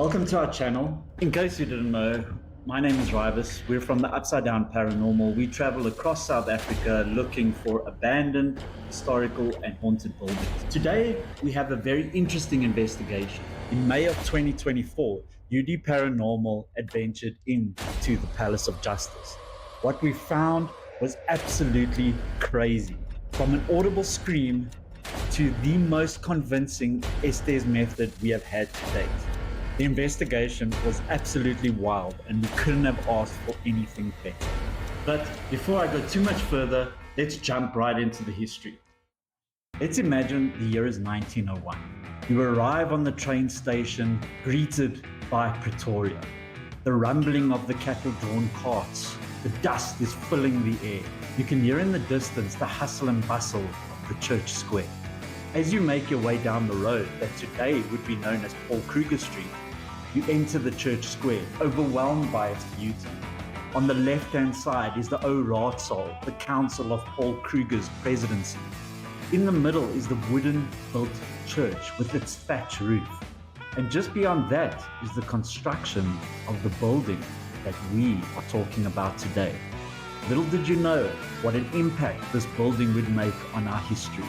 Welcome to our channel. In case you didn't know, my name is Rivas. We're from the Upside Down Paranormal. We travel across South Africa looking for abandoned, historical, and haunted buildings. Today, we have a very interesting investigation. In May of 2024, UD Paranormal adventured into the Palace of Justice. What we found was absolutely crazy. From an audible scream to the most convincing Estes method we have had to date. The investigation was absolutely wild and we couldn't have asked for anything better. But before I go too much further, let's jump right into the history. Let's imagine the year is 1901. You arrive on the train station, greeted by Pretoria. The rumbling of the cattle-drawn carts, the dust is filling the air. You can hear in the distance the hustle and bustle of the church square. As you make your way down the road that today would be known as Paul Kruger Street, you enter the church square, overwhelmed by its beauty. On the left-hand side is the O Raadsaal, the council of Paul Kruger's presidency. In the middle is the wooden-built church with its thatch roof. And just beyond that is the construction of the building that we are talking about today. Little did you know what an impact this building would make on our history.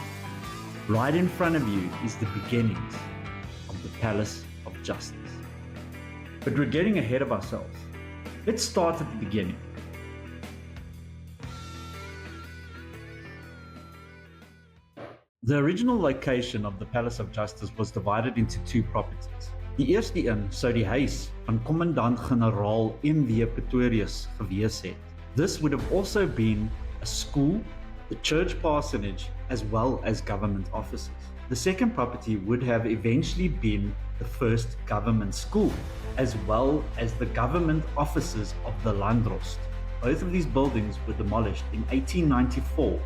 Right in front of you is the beginnings of the Palace of Justice. But we're getting ahead of ourselves. Let's start at the beginning. The original location of the Palace of Justice was divided into two properties. Die eerste een sou die huis van Kommandant-Generaal EVPs Pretorius gewees het. This would have also been a school, the church parsonage, as well as government offices. The second property would have eventually been the first government school, as well as the government offices of the Landrost. Both of these buildings were demolished in 1894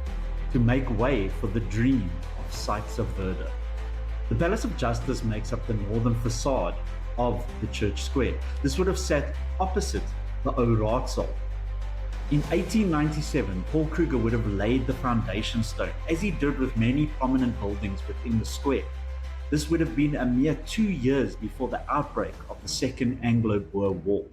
to make way for the dream of Sightings. The Palace of Justice makes up the northern facade of the church square. This would have sat opposite the O Raadsaal. In 1897, Paul Kruger would have laid the foundation stone, as he did with many prominent buildings within the square. This would have been a mere 2 years before the outbreak of the Second Anglo-Boer War.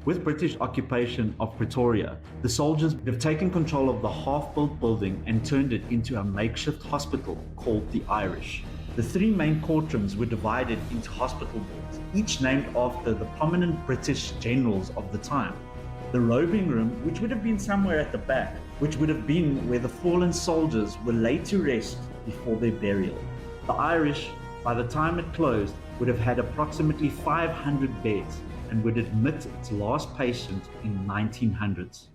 With British occupation of Pretoria, the soldiers would have taken control of the half-built building and turned it into a makeshift hospital called the Irish. The three main courtrooms were divided into hospital wards, each named after the prominent British generals of the time. The robing room, which would have been somewhere at the back, which would have been where the fallen soldiers were laid to rest before their burial. The Irish, by the time it closed, would have had approximately 500 beds and would admit its last patient in the 1900s.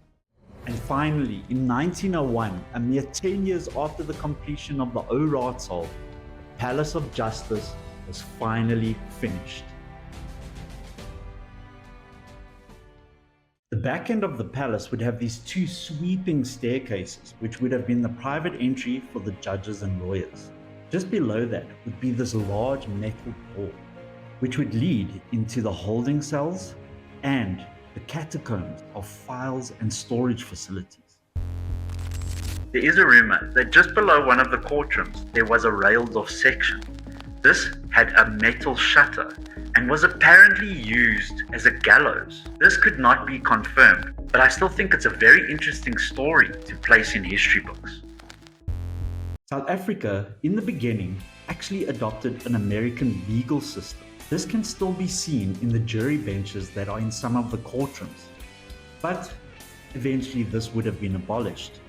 And finally, in 1901, a mere 10 years after the completion of the O Raadsaal, the Palace of Justice was finally finished. The back end of the palace would have these two sweeping staircases, which would have been the private entry for the judges and lawyers. Just below that would be this large metal door, which would lead into the holding cells and the catacombs of files and storage facilities. There is a rumor that just below one of the courtrooms there was a railed-off section. This had a metal shutter and was apparently used as a gallows. This could not be confirmed, but I still think it's a very interesting story to place in history books. South Africa, in the beginning, actually adopted an American legal system. This can still be seen in the jury benches that are in some of the courtrooms. But eventually this would have been abolished.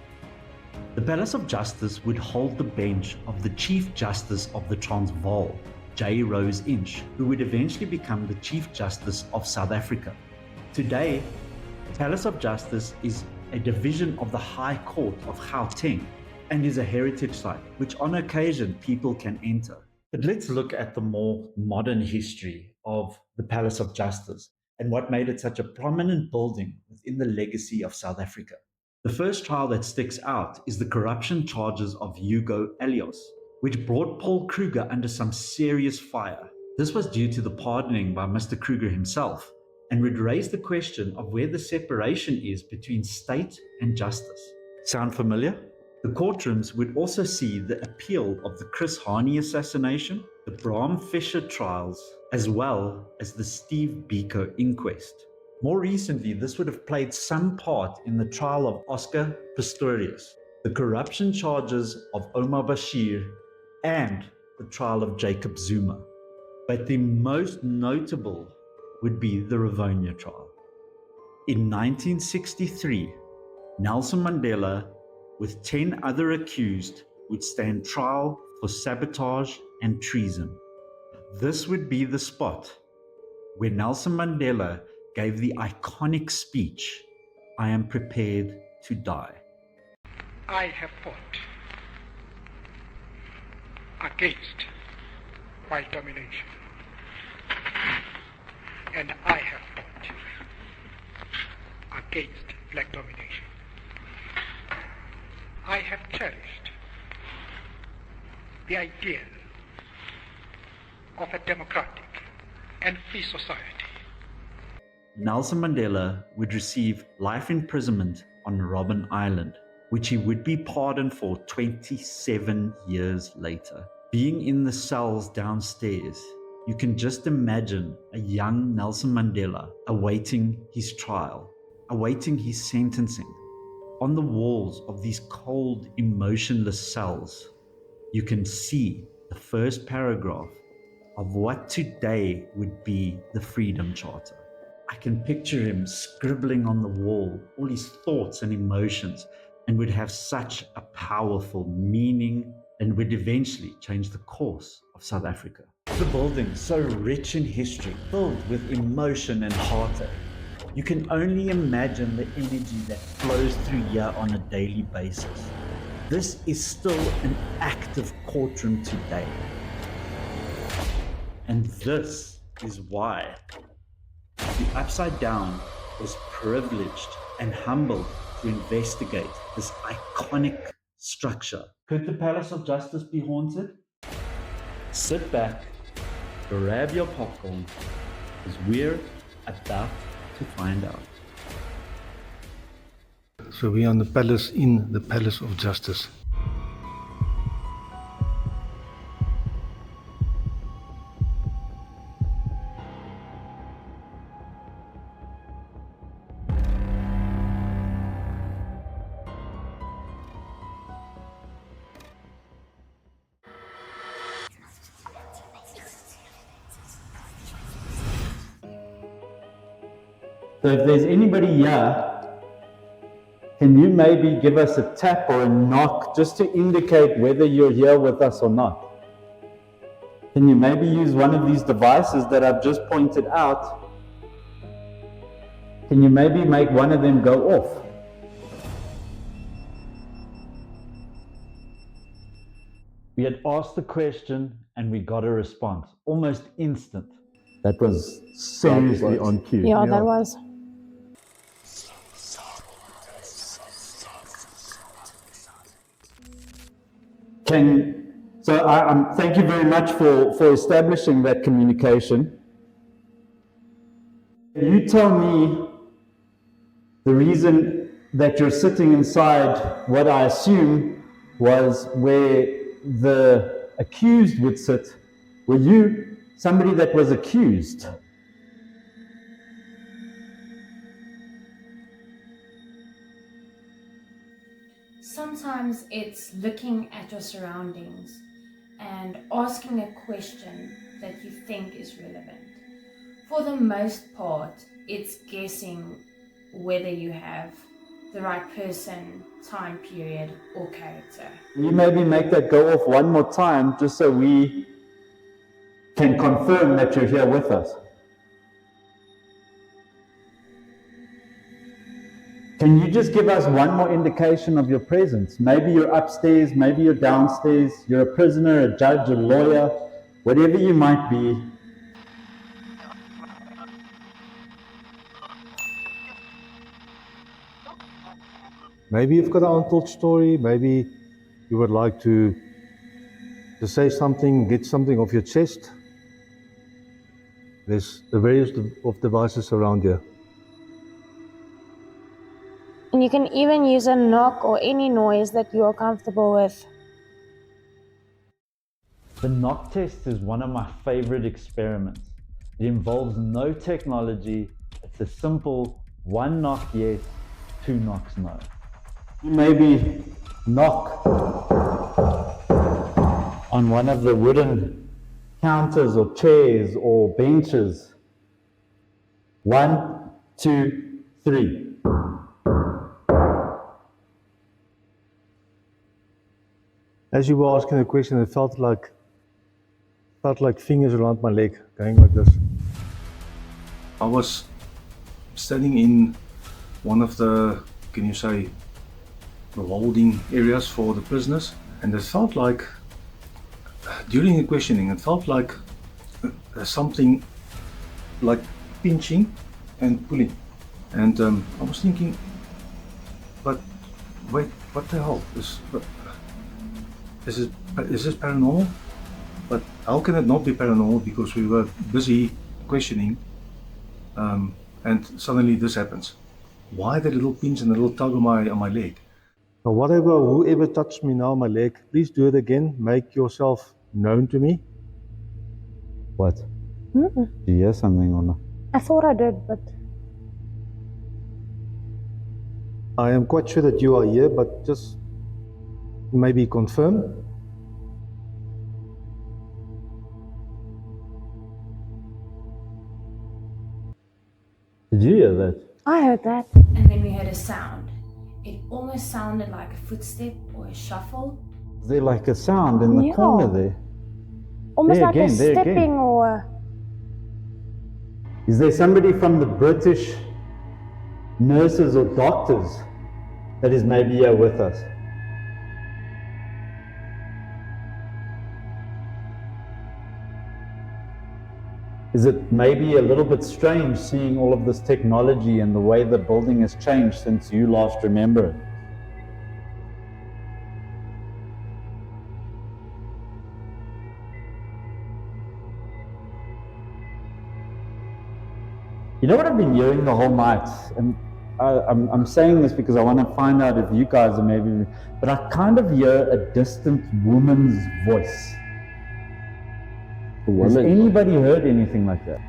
The Palace of Justice would hold the bench of the Chief Justice of the Transvaal, J. Rose Inch, who would eventually become the Chief Justice of South Africa. Today, the Palace of Justice is a division of the High Court of Gauteng and is a heritage site, which on occasion people can enter. But let's look at the more modern history of the Palace of Justice and what made it such a prominent building within the legacy of South Africa. The first trial that sticks out is the corruption charges of Hugo Elios, which brought Paul Kruger under some serious fire. This was due to the pardoning by Mr. Kruger himself and would raise the question of where the separation is between state and justice. Sound familiar? The courtrooms would also see the appeal of the Chris Hani assassination, the Bram Fisher trials, as well as the Steve Biko inquest. More recently, this would have played some part in the trial of Oscar Pistorius, the corruption charges of Omar Bashir, and the trial of Jacob Zuma. But the most notable would be the Rivonia trial. In 1963, Nelson Mandela, with 10 other accused, would stand trial for sabotage and treason. This would be the spot where Nelson Mandela gave the iconic speech, "I am prepared to die." I have fought against white domination, and I have fought against black domination. I have cherished the idea of a democratic and free society. Nelson Mandela would receive life imprisonment on Robben Island, which he would be pardoned for 27 years later. Being in the cells downstairs, you can just imagine a young Nelson Mandela awaiting his trial, awaiting his sentencing. On the walls of these cold, emotionless cells, you can see the first paragraph of what today would be the Freedom Charter. I can picture him scribbling on the wall all his thoughts and emotions, and would have such a powerful meaning and would eventually change the course of South Africa. The building, so rich in history, filled with emotion and heartache. You can only imagine the energy that flows through here on a daily basis. This is still an active courtroom today. And this is why the Upside Down was privileged and humbled to investigate this iconic structure. Could the Palace of Justice be haunted? Sit back, grab your popcorn, because we're about to find out. So we are in the Palace of Justice. So if there's anybody here, can you maybe give us a tap or a knock just to indicate whether you're here with us or not? Can you maybe use one of these devices that I've just pointed out? Can you maybe make one of them go off? We had asked the question and we got a response, almost instant. That was seriously on cue. Yeah, that was. Thank you very much for establishing that communication. You tell me the reason that you're sitting inside what I assume was where the accused would sit. Were you somebody that was accused? Sometimes it's looking at your surroundings and asking a question that you think is relevant. For the most part, it's guessing whether you have the right person, time period, or character. Can you maybe make that go off one more time just so we can confirm that you're here with us? Can you just give us one more indication of your presence? Maybe you're upstairs, maybe you're downstairs, you're a prisoner, a judge, a lawyer, whatever you might be. Maybe you've got an untold story, maybe you would like to say something, get something off your chest. There's the various of devices around here. And you can even use a knock or any noise that you're comfortable with. The knock test is one of my favorite experiments. It involves no technology. It's a simple 1 knock yes, 2 knocks no. You maybe knock on one of the wooden counters or chairs or benches. 1, 2, 3. As you were asking the question, it felt like fingers around my leg, going like this. I was standing in one of the, can you say, the holding areas for the prisoners, and it felt like, during the questioning, it felt like something like pinching and pulling. And I was thinking, but wait, what the hell? Is this paranormal? But how can it not be paranormal? Because we were busy questioning, and suddenly this happens. Why the little pinch and the little tug on my leg? Now whoever touched me now on my leg, please do it again. Make yourself known to me. What? Do you hear something or not? I thought I did, but I am quite sure that you are here, but just maybe confirm. Did you hear that? I heard that. And then we heard a sound. It almost sounded like a footstep or a shuffle. Is there like a sound in the Yeah. corner there? Almost There like again, a there again. stepping or... Is there somebody from the British nurses or doctors that is maybe here with us? Is it maybe a little bit strange seeing all of this technology and the way the building has changed since you last remember it? You know what I've been hearing the whole night? And I'm saying this because I want to find out if you guys are maybe, but I kind of hear a distant woman's voice. Has anybody heard anything like that?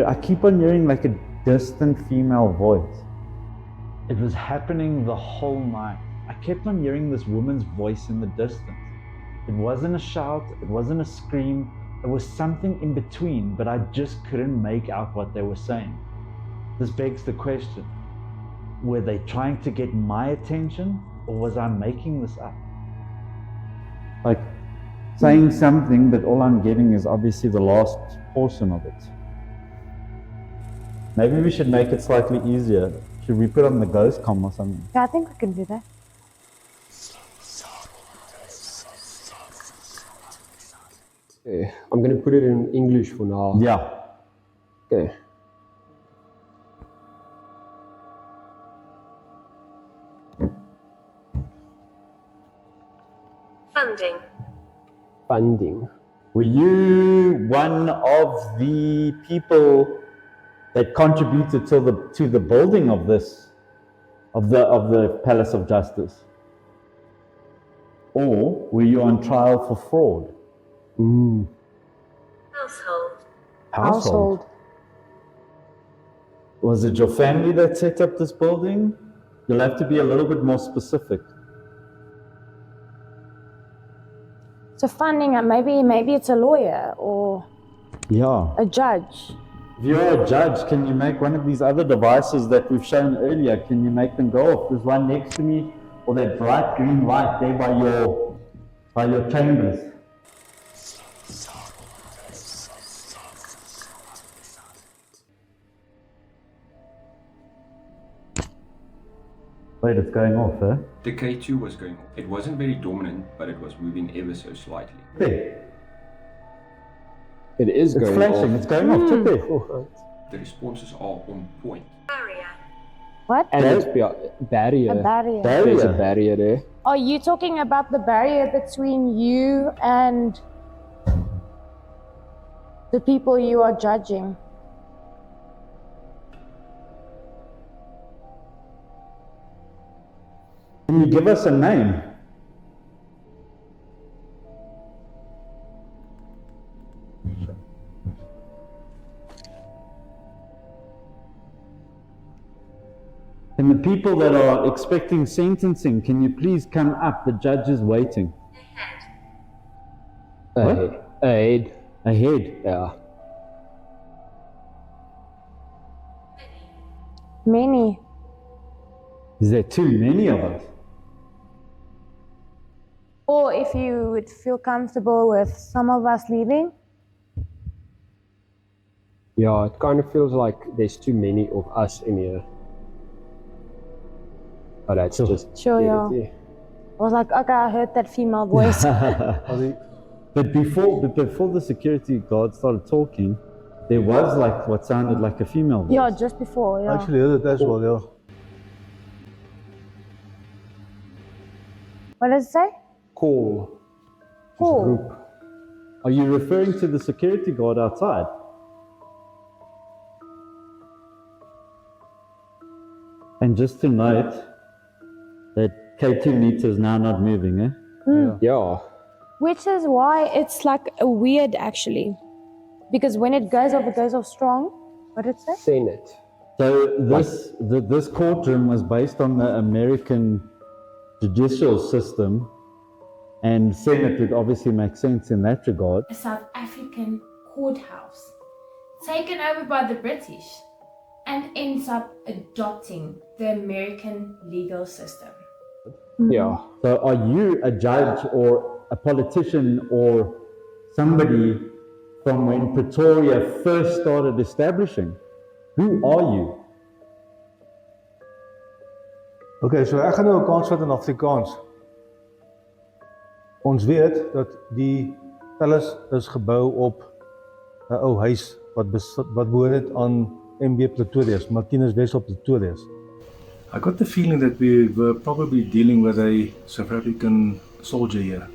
I keep on hearing like a distant female voice. It was happening the whole night. I kept on hearing this woman's voice in the distance. It wasn't a shout, it wasn't a scream, it was something in between, but I just couldn't make out what they were saying. This begs the question, were they trying to get my attention, or was I making this up? Like, saying something, but all I'm getting is obviously the last portion of it. Maybe we should make it slightly easier. Should we put on the ghost comm or something? Yeah, I think we can do that. Okay, I'm going to put it in English for now. Yeah. Okay. Funding. Were you one of the people that contributed to the building of this, of the Palace of Justice? Or were you on trial for fraud? Household. Was it your family that set up this building? You'll have to be a little bit more specific. So funding, maybe it's a lawyer or Yeah. a judge. If you're a judge, can you make one of these other devices that we've shown earlier, can you make them go off? There's one next to me, or that bright green light there by your chambers. Wait, it's going off, eh? The K2 was going off. It wasn't very dominant, but it was moving ever so slightly. There. It is It's going flashing, off. it's going off, check there. The responses are on point. What? And it's barrier. A barrier. There's a barrier there. Are you talking about the barrier between you and the people you are judging? Can you give us a name? And the people that are expecting sentencing, can you please come up? The judge is waiting. Ahead. Ahead. Yeah. Many. Is there too many of us? Or if you would feel comfortable with some of us leaving. Yeah, it kind of feels like there's too many of us in here. But that's just Sure, yeah. it. I was like, okay, I heard that female voice. But before the security guard started talking, there was like what sounded like a female voice. Yeah, just before, yeah. Actually heard it as well, yeah. What does it say? Call. Cool. Are you referring to the security guard outside? And just to note that K2 meter is now not moving, eh? Yeah. Which is why it's like a weird actually. Because when it goes off strong. What did it say? Senate. So this courtroom was based on the American judicial system, and Senate would obviously make sense in that regard. A South African courthouse taken over by the British and ends up adopting the American legal system. Yeah. So are you a judge or a politician or somebody from when Pretoria first started establishing? Who are you? Okay, so ek gaan nou 'n kans vat in Afrikaans. Ons weet dat die palace is gebou op 'n ou huis wat behoort aan MB Pretoria's, Martinus Wes op Pretoria's. I got the feeling that we were probably dealing with a South African soldier here,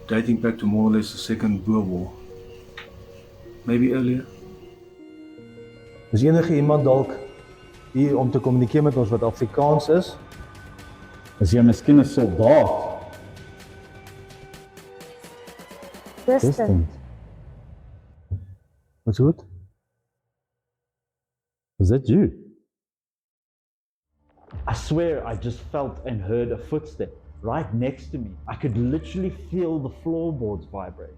dating back to more or less the Second Boer War. Maybe earlier. Is enige iemand dalk hier om te kommunikeer met ons wat Afrikaans is? Is jy miskien 'n soldaat? Distant. What's good? Was that you? I swear I just felt and heard a footstep right next to me. I could literally feel the floorboards vibrate.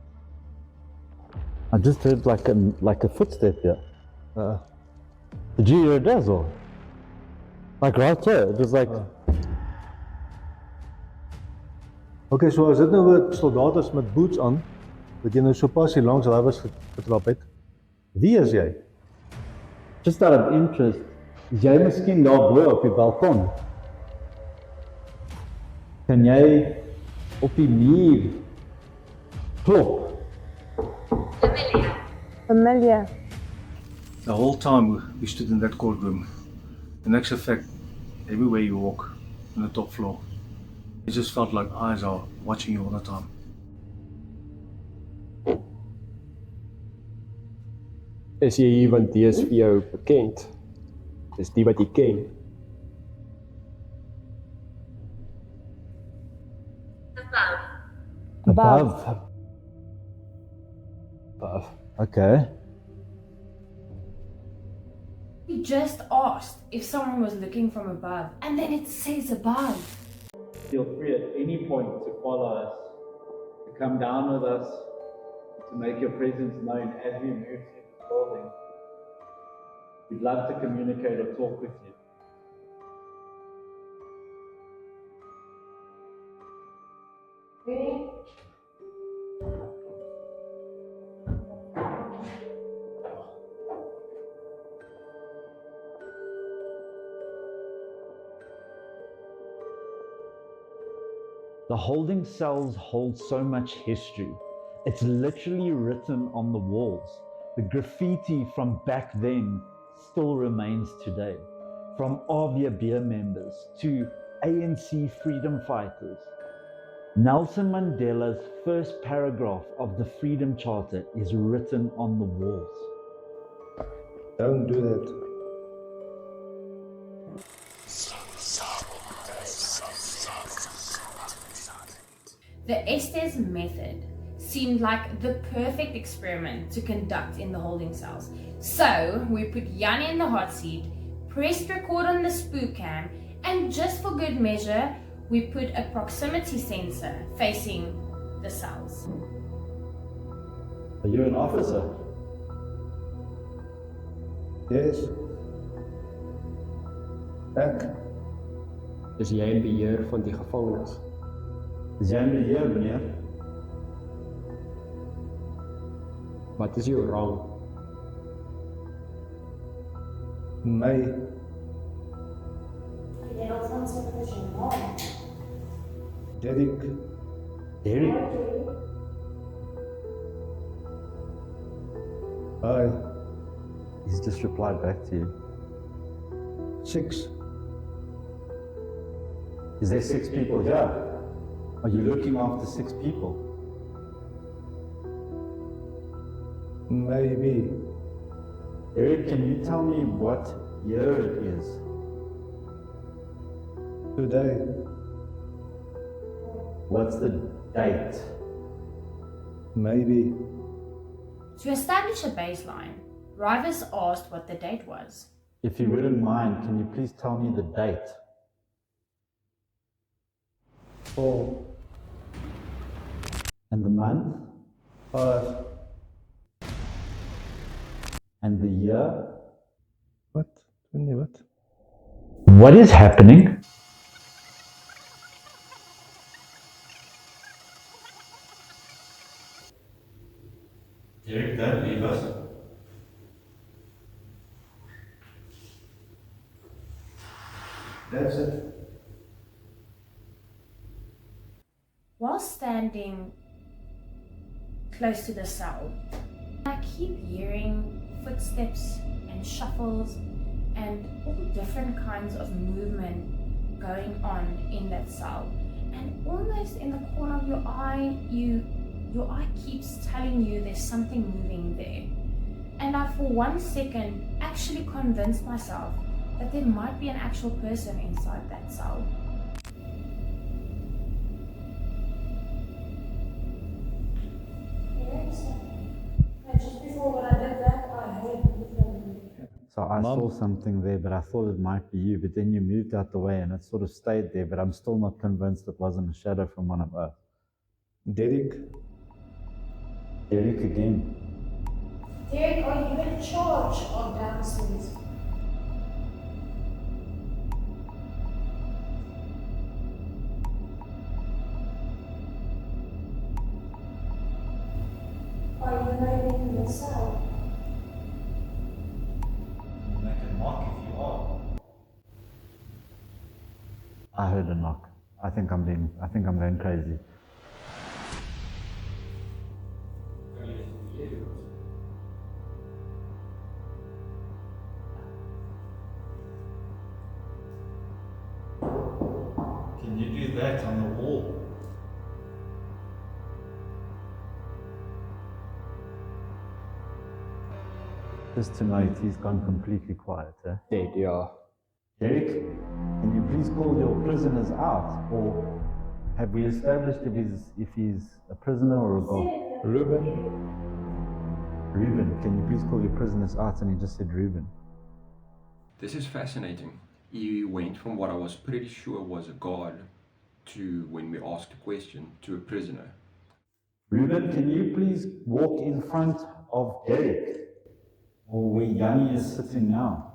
I just heard like a footstep here. Did you hear it as well? Like right here, it was like... Okay, so as dit nou 'n soldaat is met boots aan, wat jy nou so pas hier langs daar was getrap het. Wie is jy? Just out of interest, is jy miskien daar bo op die balkon? Kan jy op die muur klop? Familiar. The whole time we stood in that courtroom, in actual fact, everywhere you walk, on the top floor, it just felt like eyes are watching you all the time. Is jy hier want die is vir jou bekend? Dis die wat jy ken. Above. Okay. We just asked if someone was looking from above, and then it says above. Feel free at any point to follow us, to come down with us, to make your presence known as we move through the building. We'd love to communicate or talk with you. The holding cells hold so much history. It's literally written on the walls. The graffiti from back then still remains today. From RVB members to ANC freedom fighters. Nelson Mandela's first paragraph of the Freedom Charter is written on the walls. Don't do that. The Estes method seemed like the perfect experiment to conduct in the holding cells. So we put Yanni in the hot seat, pressed record on the spook cam, and just for good measure, we put a proximity sensor facing the cells. Are you an officer? Yes. Ek. Is jy in beheer van die gevangenis? Is jy in beheer, meneer? Wat is jou rang? My. Derek. Derek? Hi. He's just replied back to you. 6. Is there 6 people here? Are you looking after 6 people? Maybe. Derek, can you tell me what year it is? Today. What's the date? Maybe. To establish a baseline, Rivers asked what the date was. If you wouldn't mind, can you please tell me the date? 4. And the month? 5. And the year? What? 20 what? What is happening? Derek, don't leave us. That's it. While standing close to the cell, I keep hearing footsteps and shuffles and all different kinds of movement going on in that cell. And almost in the corner of your eye, your eye keeps telling you there's something moving there. And I, for 1 second, actually convinced myself that there might be an actual person inside that cell. Just before when I did that, I heard So I saw something there, but I thought it might be you, but then you moved out the way and it sort of stayed there, but I'm still not convinced it wasn't a shadow from one of us. Derek. Derek again. Derek, are you in charge of downstairs? Are you hiding in the cell? Make a knock if you are. I heard a knock. I think I'm going crazy. Can you do that on the wall? Just to note, he's gone completely quiet. Dead, yeah. Derek, can you please call your prisoners out? Or have we established if he's a prisoner or a guard? Ruben. Ruben, can you please call your prisoners out? And he just said Ruben. This is fascinating. He went from what I was pretty sure was a guard to, when we asked a question, to a prisoner. Ruben, can you please walk in front of Derek? Or where Yanni is sitting now?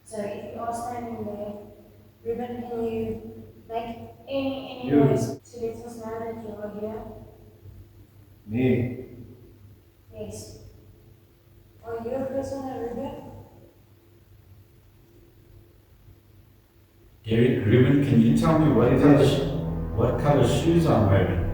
So if you are standing there, Ruben, can you make any noise to let us know that you are here? Me. Yes. Are you a prisoner, Ruben? Derek, Ruben, can you tell me what color shoes I'm wearing?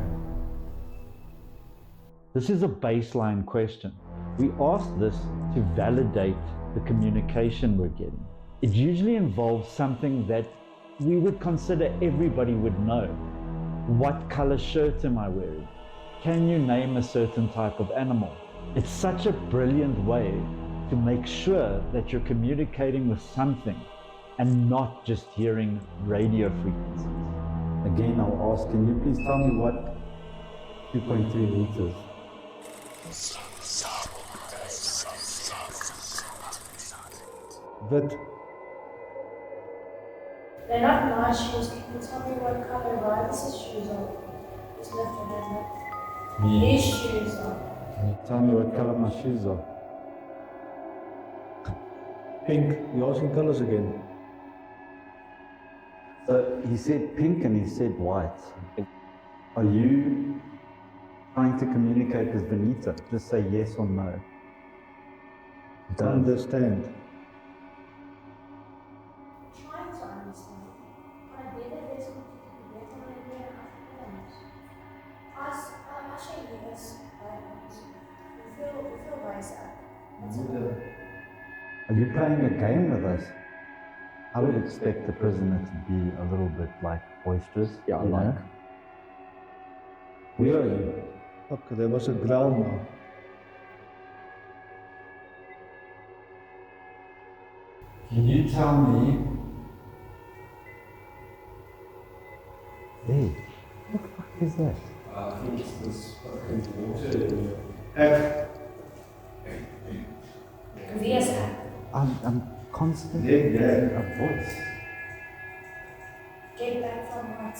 This is a baseline question. We ask this to validate the communication we're getting. It usually involves something that we would consider everybody would know. What color shirt am I wearing? can you name a certain type of animal? It's such a brilliant way to make sure that you're communicating with something and not just hearing radio frequencies. Again, I'll ask, can you please tell me what 2.3 meters? But They're not my shoes. Can you tell me what color Riley's shoes are? Just lift your hand up. These shoes are. Can you tell me what color my shoes are? pink, you're asking colors again. So he said pink and he said white. Are you trying to communicate with Benita? Just say yes or no. Understand. Trying to understand. But I better listen to get an idea of things. I show you this. We feel wiser. That's okay. Are you playing a game with us? I would expect the prisoner to be a little bit like boisterous. Yeah, you like. know? Where are you? Okay, there was a growl now. Can you tell me? Hey, what the fuck is that? I think it's this fucking water. VSA. I'm constantly hearing a voice. Get back from what?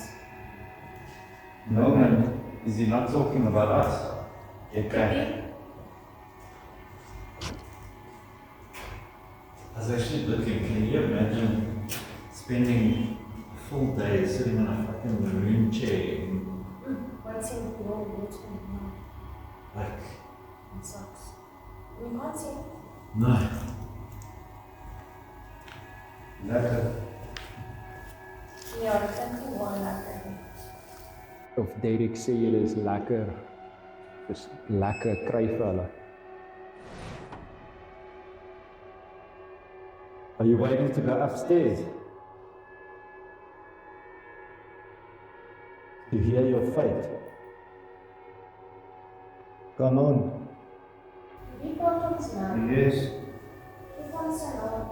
No, man. Is he not talking about us? Get back. Maybe? I was actually looking, can you imagine spending a full day sitting on a fucking maroon chair in, What's in the world? What's going on? like, It sucks. You can't see it. no. Lekker. Ja, ek dink nie waar lekker nie. Of Derek sê julle is lekker. Dis lekker kry vir hulle. Are you waiting to go upstairs? To hear your fate? Come on. Wie praat ons nou? Yes. Wie van sy naam?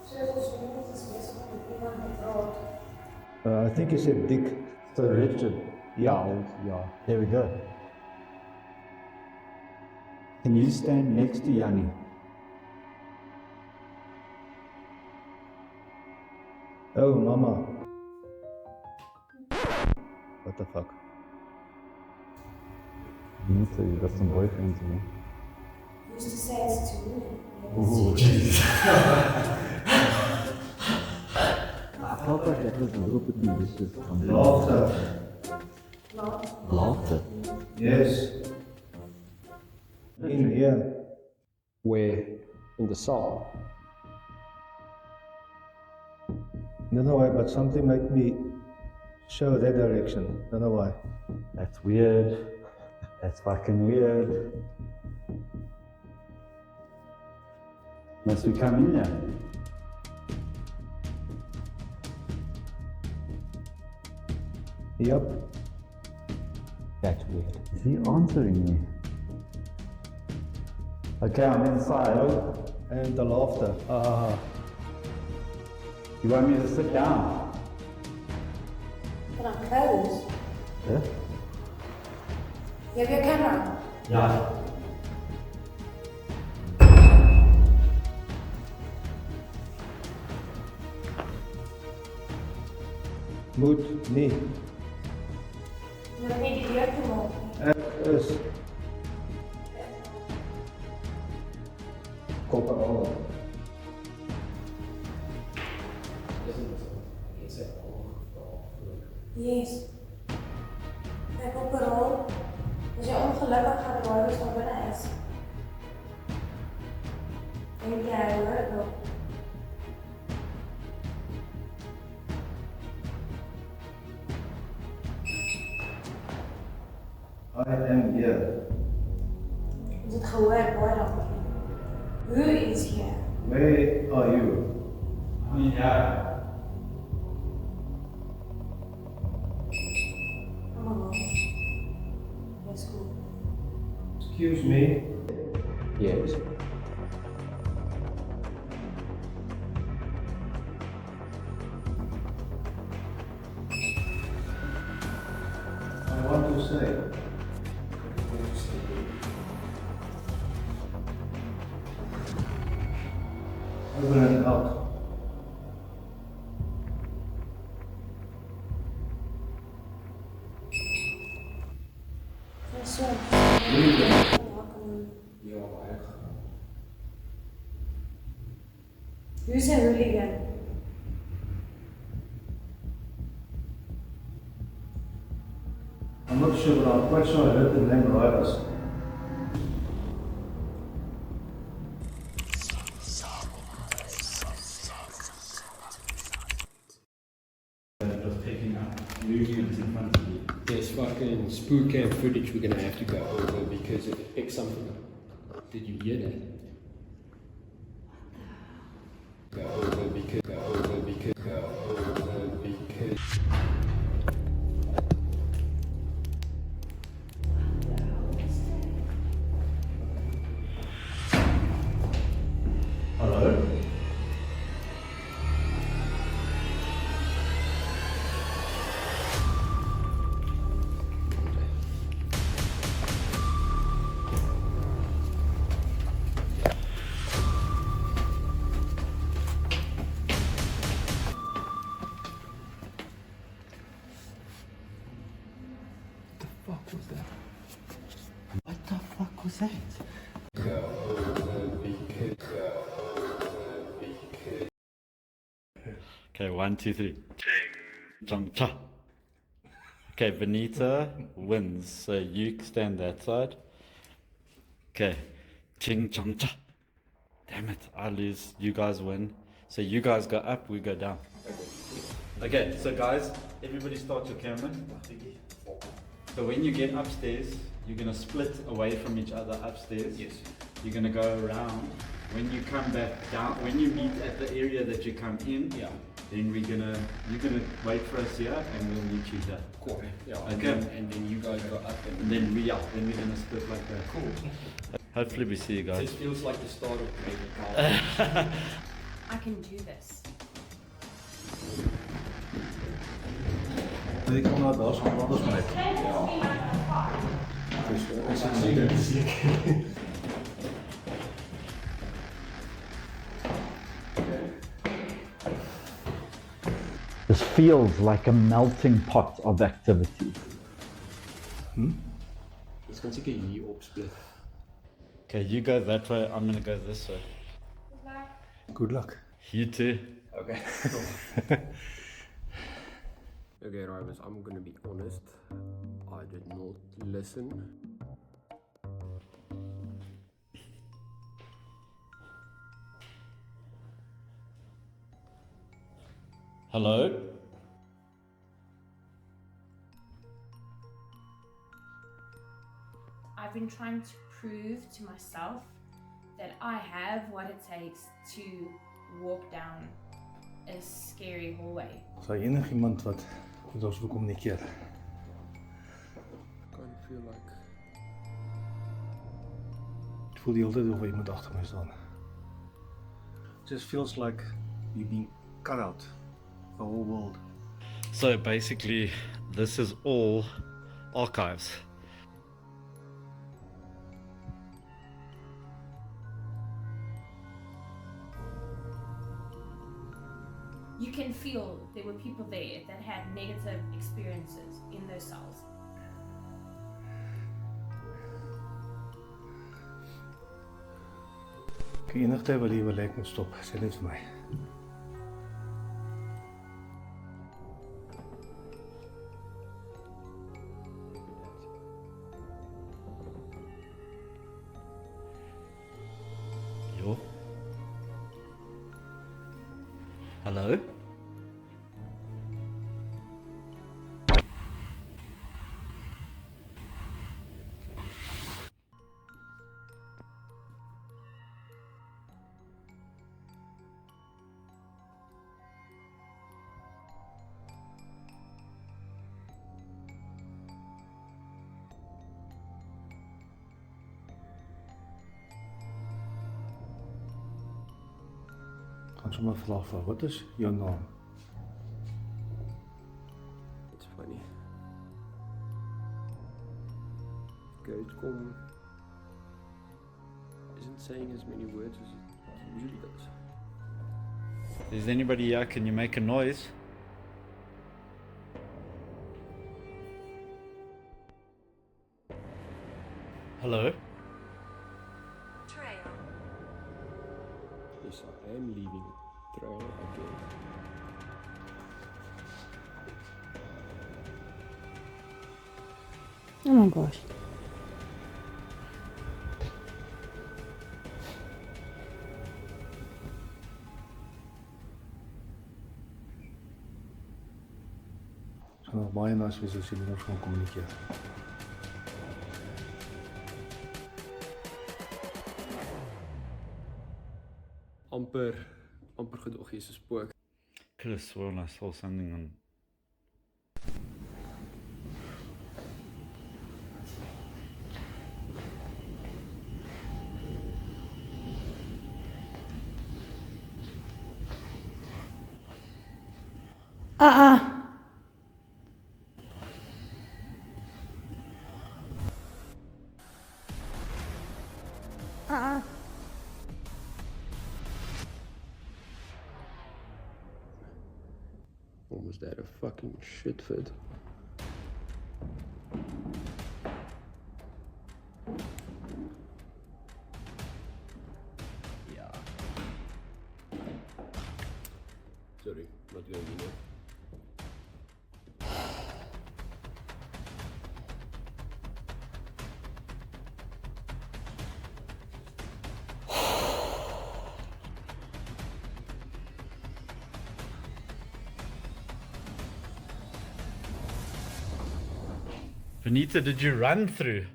Soos ons weet, is besig met iemand te praat. I think he said Dick. So Richard, Ja, ja. there we go. Can you stand next to Yanni? Oh, mama. What the fuck? Benita, you got some boyfriends, man. Used to say it's too rude. Ooh, Jesus. I felt like that was a little bit malicious from Laughter. laughter. Yes. In here. Where? In the cell. Don't know why, but something made me show that direction. Don't know why. That's weird. That's fucking weird. Must we come in here? Yep. That's weird. Is he answering me? Okay, I'm inside. And the laughter. You want me to sit down? Can I close? Yeah? You have your camera? Yeah. Moet nie. Jy het nie die deur toemaak nie. Ek is. Kop al. Yes. Ek op 'n rol. As jy ongelukkig gaan draai is van binne is. Dink jy hy hoor nog? I am here. Ons het gehoor baie lank. Who is here? Where are you? I mean, yeah. Oh my gosh. Excuse me. Yes. I want to say. Open it out. Vir so. Ja, kom. Ja, baie gaan. Who's a hooligan? I'm not sure, but I'm quite sure I heard the name Riders. Just taking up movements in front of you. There's fucking spook cam footage we're gonna have to go over because it picked something up. Did you hear that? Go over because. Hello? What the fuck was that? Okay, 1, 2, 3. Ching, cha. Okay, Benita wins, so you stand that side. Okay, ching, chong, cha. Damn it, I lose. You guys win. So you guys go up, we go down. Okay, so guys, everybody start your camera. So when you get upstairs, you're gonna split away from each other upstairs. Yes. You're gonna go around. When you come back down, when you meet at the area that you come in, Yeah. then you're gonna wait for us here and we'll meet you here. Cool. Yeah. Okay. And then you guys go up And then we're gonna split like that. Cool. Hopefully we see you guys. This feels like the start of maybe I can do this. Ik kom naar das, want anders met. Dus This feels like a melting pot of activity. Ons kan seker hier opsplit. Okay, you go that way, I'm gonna go this way. Good luck. You too. Okay. Okay, Rivers, I'm gonna be honest. I did not listen. Hello? I've been trying to prove to myself that I have what it takes to walk down a scary hallway. Is enigiemand wat met ons wil communiceren? Kind of feel like Ik voel die hele tijd of er iemand achter mij staan. It just feels like you've been cut out of the whole world. So basically, this is all archives. You can feel there were people there that had negative experiences in those cells. Ek enige tyd wat hier wil ek moet stop, sê dit vir my. Yo. Hello? Ons sommer vraag vir, wat is jou naam? It's funny. Ghost come isn't saying as many words as it usually does. Is anybody here? Can you make a noise? Hello? Trail. Yes, I am leaving a trail again. Oh my gosh. Dit gaan nog baie nice wees as julle ons gaan kommunikeer. amper gedog jy's 'n spook. Could have sworn I saw something on. Was that a fucking shit fit? Yeah. Sorry, not going in there. Benita, did you run through?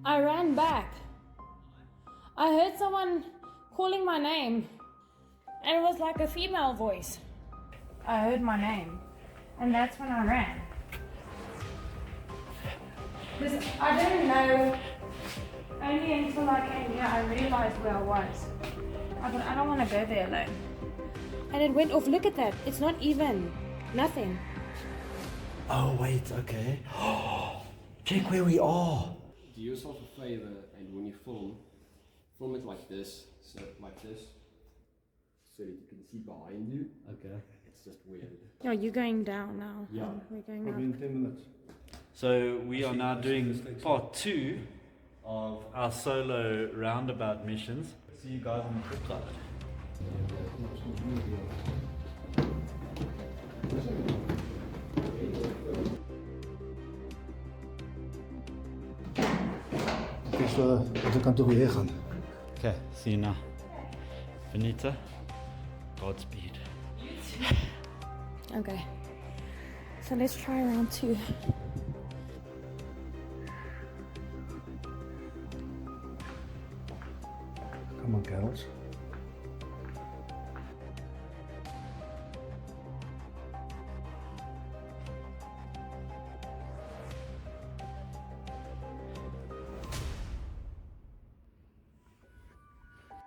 I ran back. I heard someone calling my name, and it was like a female voice. I heard my name, and that's when I ran. Because I didn't know, only until I came here I realized where I was. I thought, I don't want to go there alone. And it went off. Look at that. It's not even. Nothing. Oh, wait, okay. Check where we are. Do yourself a favor, and when you film it like this, so that you can see behind you. Okay. It's just weird. Yeah, you're going down now. Yeah. We're going Probably up. in 10 minutes. So we are now doing part 2 of our solo roundabout missions. See you guys on the flip side. Okay, so we kan toe weer gaan. Okay, see you now. Benita, Godspeed. Okay. So let's try round 2. Come on, girls.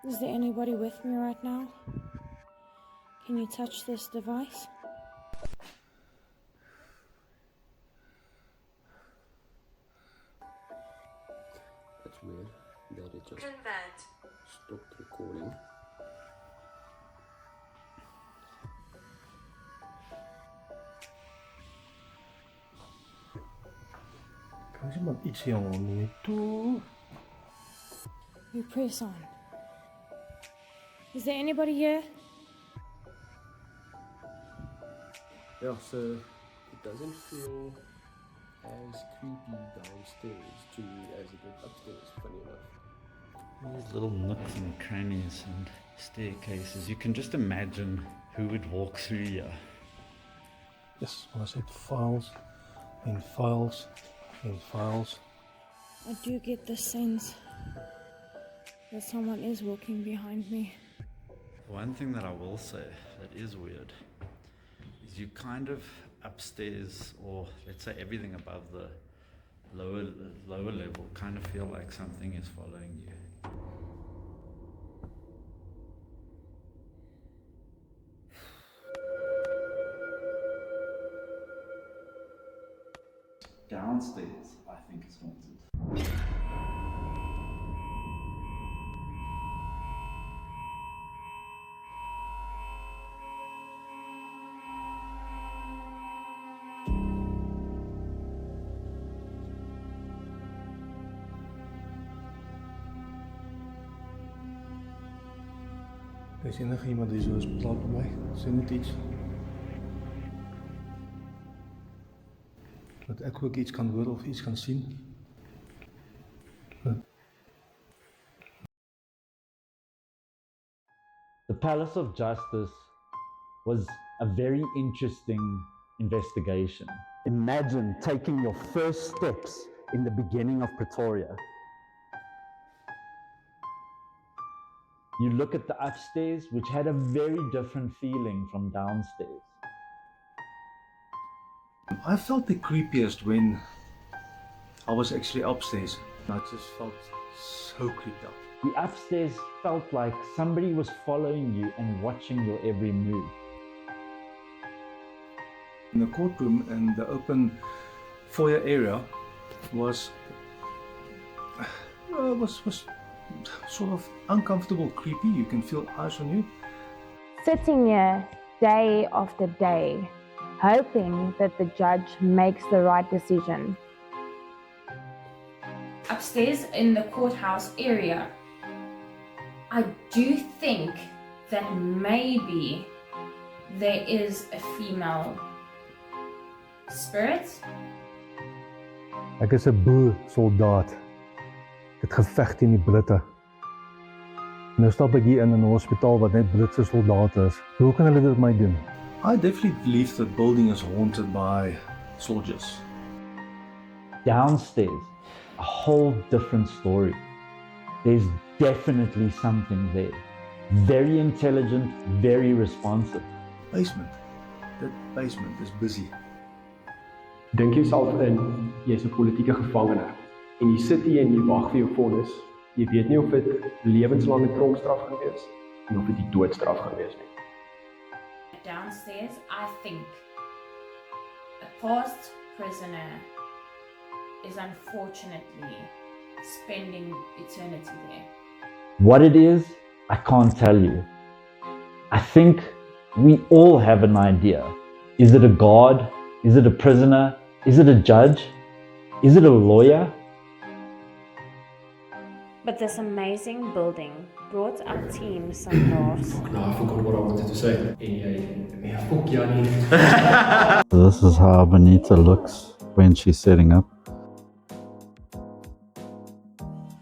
Is there anybody with me right now? Can you touch this device? That's weird that it just Convert. stopped recording. Kan ons iemand iets hier aan nie toe? You press on. Is there anybody here? Yeah, so it doesn't feel as creepy downstairs to me as it did upstairs, funny enough. These little nooks and crannies and staircases. You can just imagine who would walk through here. Yes, want I said files and files and files. I do get the sense that someone is walking behind me. One thing that I will say that is weird is you kind of upstairs, or let's say everything above the lower level, kind of feel like something is following you. Downstairs, I think it's haunted. Er is enige iemand die zo is praat bij mij. Sê net iets. Dat ek ook iets kan hoor of iets kan zien. The Palace of Justice was a very interesting investigation. Imagine taking your first steps in the beginning of Pretoria. You look at the upstairs, which had a very different feeling from downstairs. I felt the creepiest when I was actually upstairs. I just felt so creeped out. The upstairs felt like somebody was following you and watching your every move. In the courtroom and the open foyer area was sort of uncomfortable, creepy. You can feel eyes on you. Sitting here day after day, hoping that the judge makes the right decision. Upstairs in the courthouse area, I do think that maybe there is a female spirit. Ek is 'n boer-soldaat. Ek het geveg teen die Britte. Nou stap ek hier in 'n hospitaal wat net Britse soldate is. Hoe kan hulle dit met my doen? I definitely believe that building is haunted by soldiers. Downstairs, a whole different story. There's definitely something there. Very intelligent, very responsive. Basement. That basement is busy. Dink jouself in, jy's 'n politieke gevangene en jy sit hier en jy wag vir jou vonnis. Jy weet nie of dit lewenslange tronkstraf gaan wees en of dit die doodstraf gaan wees nie. Downstairs, I think a past prisoner is unfortunately spending eternity there. What it is, I can't tell you. I think we all have an idea. Is it a guard? Is it a prisoner? Is it a judge? Is it a lawyer? But this amazing building brought our team some laughs. No, I forgot what I wanted to say. En fuck Jannie. This is how Benita looks when she's setting up.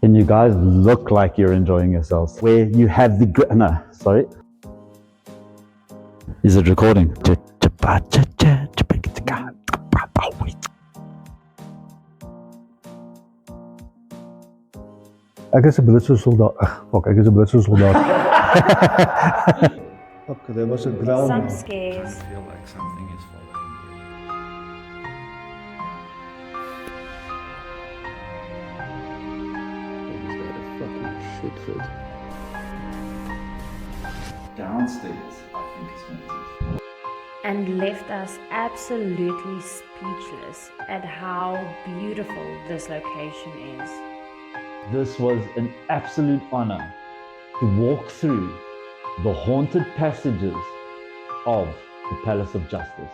And you guys look like you're enjoying yourselves. Where you have the... No, sorry. Is it recording? Ek is 'n Britse soldaat. Fuck, ek is 'n Britse soldaat. Fuck, there was a ground. Some scares, I feel like something is following Is that a fucking shit fit? you. Downstairs, I think it's haunted. and left us absolutely speechless at how beautiful this location is. This was an absolute honor to walk through the haunted passages of the Palace of Justice.